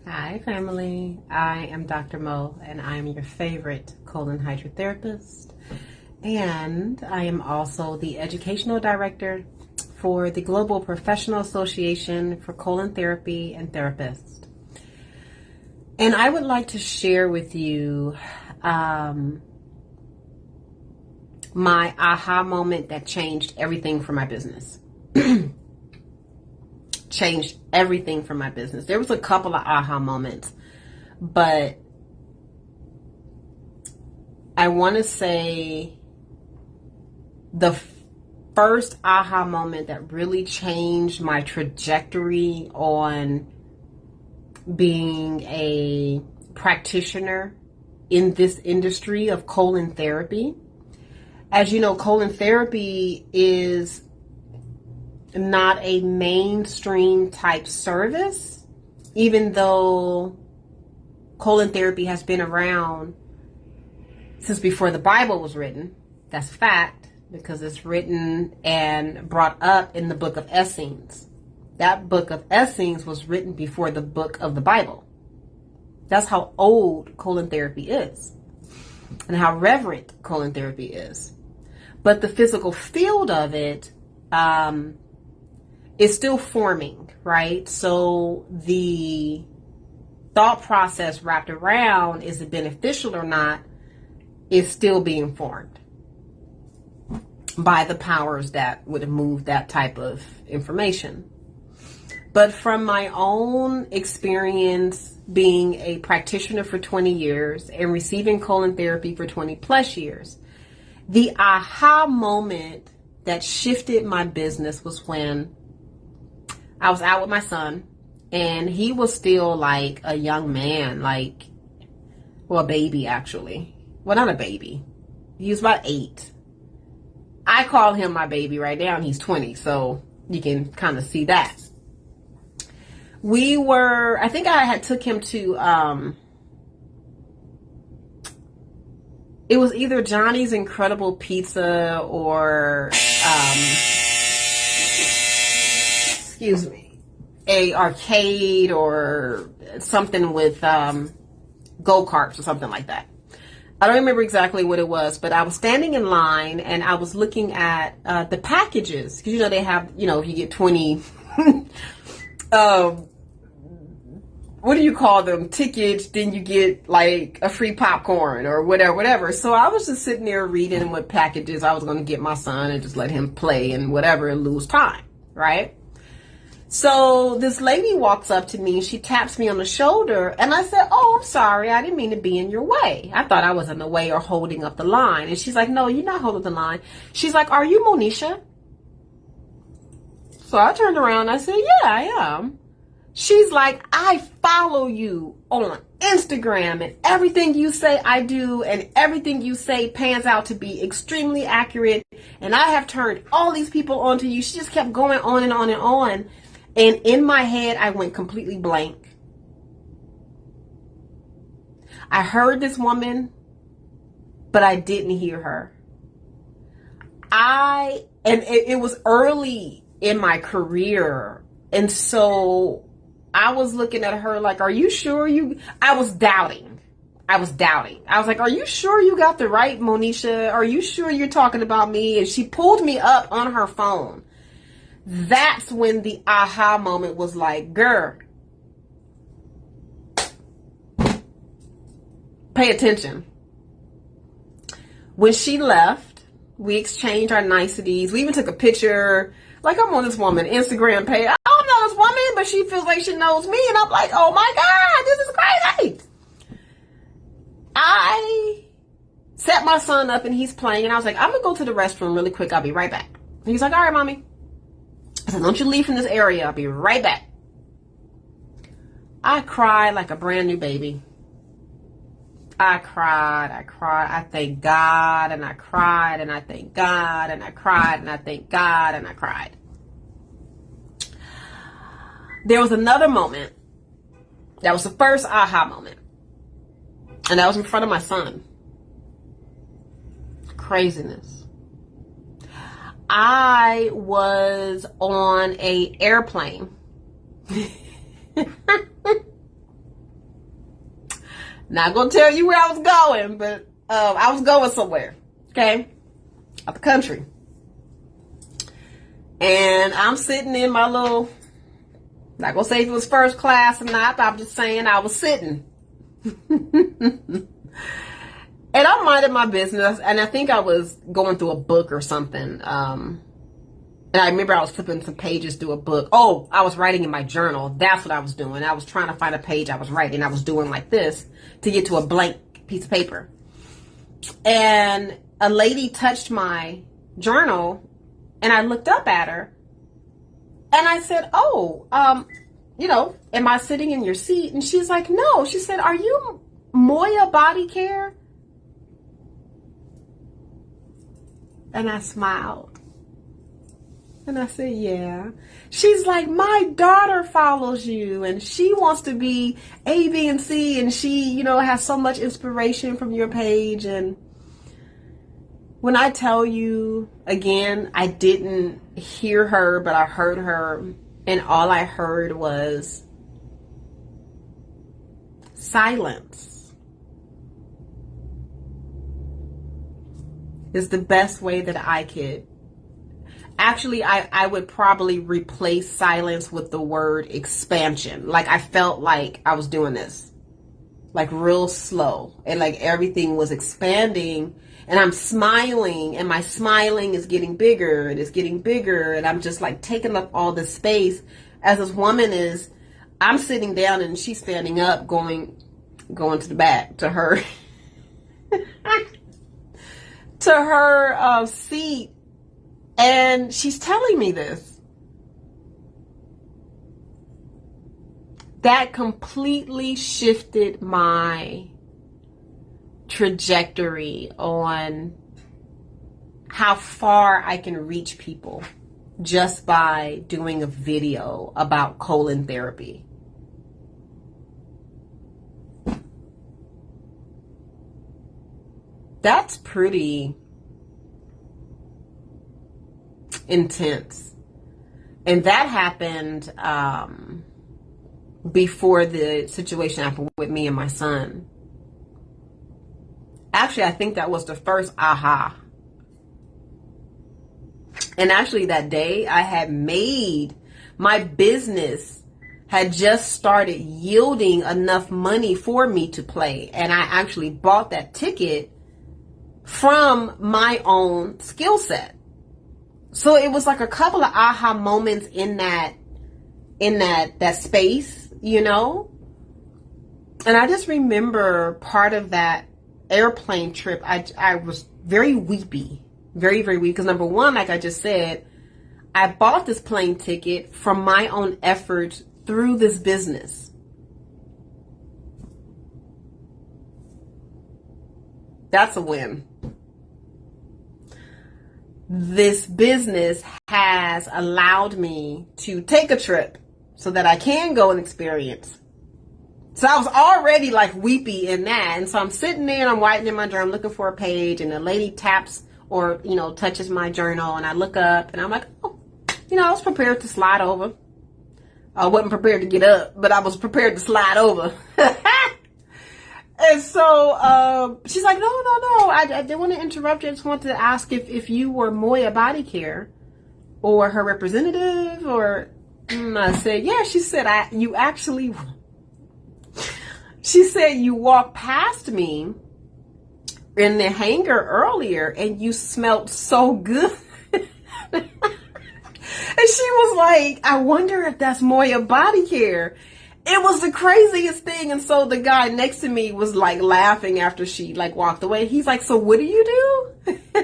Hi, family. I am Dr. Mo, and I am your favorite colon hydrotherapist. And I am also the educational director for the Global Professional Association for Colon Therapy and Therapists. And I would like to share with you my aha moment that changed everything for my business. Changed everything for my business. There was a couple of aha moments, but I want to say the first aha moment that really changed my trajectory on being a practitioner in this industry of colon therapy. As you know, colon therapy is not a mainstream type service, even though colon therapy has been around since before the Bible was written. That's fact, because it's written and brought up in the book of Essenes. That book of Essenes was written before the book of the Bible. That's how old colon therapy is and how reverent colon therapy is. But the physical field of it is still forming, right? So the thought process wrapped around, is it beneficial or not, is still being formed by the powers that would move that type of information. But from my own experience being a practitioner for 20 years and receiving colon therapy for 20 plus years, the aha moment that shifted my business was when I was out with my son, and he was still like a young man, a baby actually. Well, not a baby. He was about 8. I call him my baby right now, and he's 20, so you can kind of see that. I think I had took him to, it was either Johnny's Incredible Pizza or, a arcade or something with go-karts or something like that. I don't remember exactly what it was, but I was standing in line and I was looking at the packages, because they have, you get 20 what do you call them, tickets, then you get like a free popcorn or whatever. So I was just sitting there reading what packages I was going to get my son and just let him play and whatever and lose time, right? So this lady walks up to me, she taps me on the shoulder, and I said, "Oh, I'm sorry, I didn't mean to be in your way." I thought I was in the way or holding up the line. And she's like, "No, you're not holding the line." She's like, "Are you Monisha?" So I turned around and I said, "Yeah, I am." She's like, "I follow you on Instagram, and everything you say I do, and everything you say pans out to be extremely accurate. And I have turned all these people onto you." She just kept going on and on and on. And in my head, I went completely blank. I heard this woman, but I didn't hear her. It was early in my career. And so I was looking at her like, "Are you sure I was doubting. I was like, "Are you sure you got the right Monisha? Are you sure you're talking about me?" And she pulled me up on her phone. That's when the aha moment was like, "Girl, pay attention." When she left, we exchanged our niceties. We even took a picture. Like, I'm on this woman Instagram page. I don't know this woman, but she feels like she knows me. And I'm like, "Oh my God, this is crazy." I set my son up and he's playing. And I was like, "I'm going to go to the restroom really quick. I'll be right back." And he's like, "All right, mommy." I said, "Don't you leave from this area. I'll be right back." I cried like a brand new baby. I cried. I thank God, and I cried, and I thank God, and I cried, and I thank God, and I cried. There was another moment. That was the first aha moment. And that was in front of my son. Craziness. I was on an airplane Not gonna tell you where I was going, but I was going somewhere, okay, out the country. And I'm sitting in my little, not gonna say if it was first class or not, but I'm just saying I was sitting. And I minded my business, and I think I was going through a book or something. And I remember I was flipping some pages through a book. Oh, I was writing in my journal. That's what I was doing. I was trying to find a page I was writing. I was doing like this to get to a blank piece of paper. And a lady touched my journal, and I looked up at her, and I said, oh, am I sitting in your seat? And she's like, no. She said, are you Moya Body Care? And I smiled. And I said, yeah. She's like, my daughter follows you, and she wants to be A, B, and C, and she, has so much inspiration from your page. And when I tell you, again, I didn't hear her, but I heard her, and all I heard was silence. Is the best way that I could. Actually, I would probably replace silence with the word expansion. Like, I felt like I was doing this, like real slow, and like everything was expanding, and I'm smiling, and my smiling is getting bigger, and it's getting bigger, and I'm just like taking up all this space as this woman is. I'm sitting down and she's standing up, going to the back to her to her seat, and she's telling me this. That completely shifted my trajectory on how far I can reach people just by doing a video about colon therapy. That's pretty intense. And that happened before the situation happened with me and my son. Actually, I think that was the first aha. And actually that day I had made, my business had just started yielding enough money for me to play. And I actually bought that ticket from my own skill set. So it was like a couple of aha moments in that space, And I just remember part of that airplane trip, I was very weepy, very, very weepy. Because number one, like I just said, I bought this plane ticket from my own efforts through this business. That's a win. This business has allowed me to take a trip so that I can go and experience. So I was already like weepy in that. And so I'm sitting there and I'm writing in my journal, looking for a page, and the lady taps or, touches my journal, and I look up and I'm like, oh, I was prepared to slide over. I wasn't prepared to get up, but I was prepared to slide over. And so she's like, no. I didn't want to interrupt you. I just wanted to ask if you were Moya Body Care or her representative, or I said, yeah. She said, she said, you walked past me in the hangar earlier and you smelled so good. And she was like, I wonder if that's Moya Body Care. It was the craziest thing. And so the guy next to me was like laughing after she like walked away. He's like, so what do you do?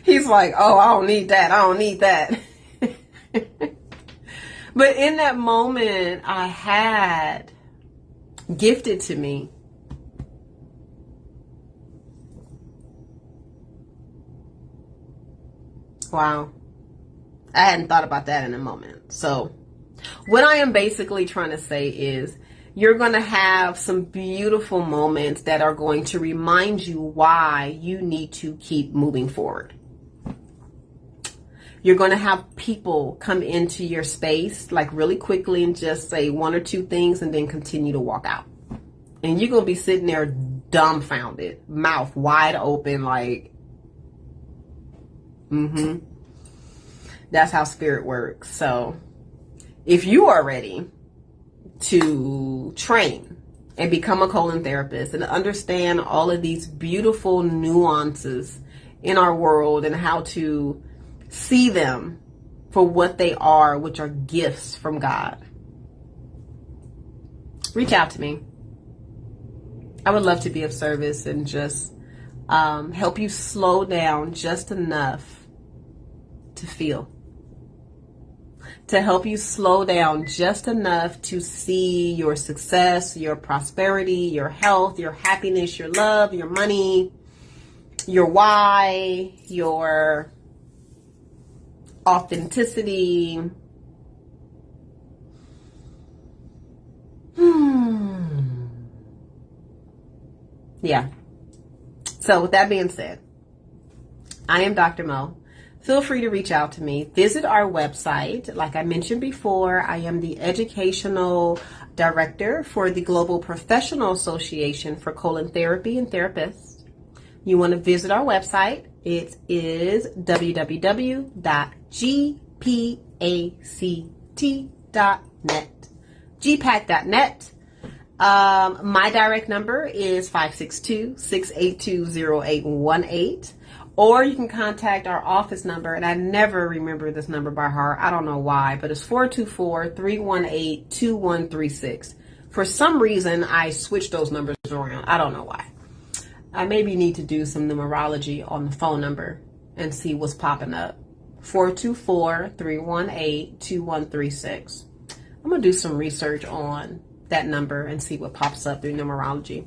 He's like, oh, I don't need that. But in that moment, I had gifted to me wow. I hadn't thought about that in a moment. So what I am basically trying to say is you're going to have some beautiful moments that are going to remind you why you need to keep moving forward. You're going to have people come into your space like really quickly and just say one or two things and then continue to walk out. And you're going to be sitting there dumbfounded, mouth wide open, like, that's how spirit works. So if you are ready to train and become a colon therapist and understand all of these beautiful nuances in our world and how to see them for what they are, which are gifts from God, reach out to me. I would love to be of service and just help you slow down just enough to feel. To help you slow down just enough to see your success, your prosperity, your health, your happiness, your love, your money, your why, your authenticity. Yeah. So with that being said, I am Dr. Mo. Feel free to reach out to me. Visit our website. Like I mentioned before, I am the educational director for the Global Professional Association for Colon Therapy and Therapists. You want to visit our website. It is www.gpact.net. gpact.net. My direct number is 562-682-0818. Or you can contact our office number, and I never remember this number by heart. I don't know why, but it's 424-318-2136. For some reason, I switched those numbers around. I don't know why. I maybe need to do some numerology on the phone number and see what's popping up. 424-318-2136. I'm going to do some research on that number and see what pops up through numerology.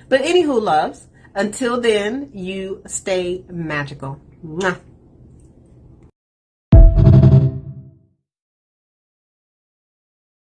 But anywho, loves, until then, you stay magical. Mwah.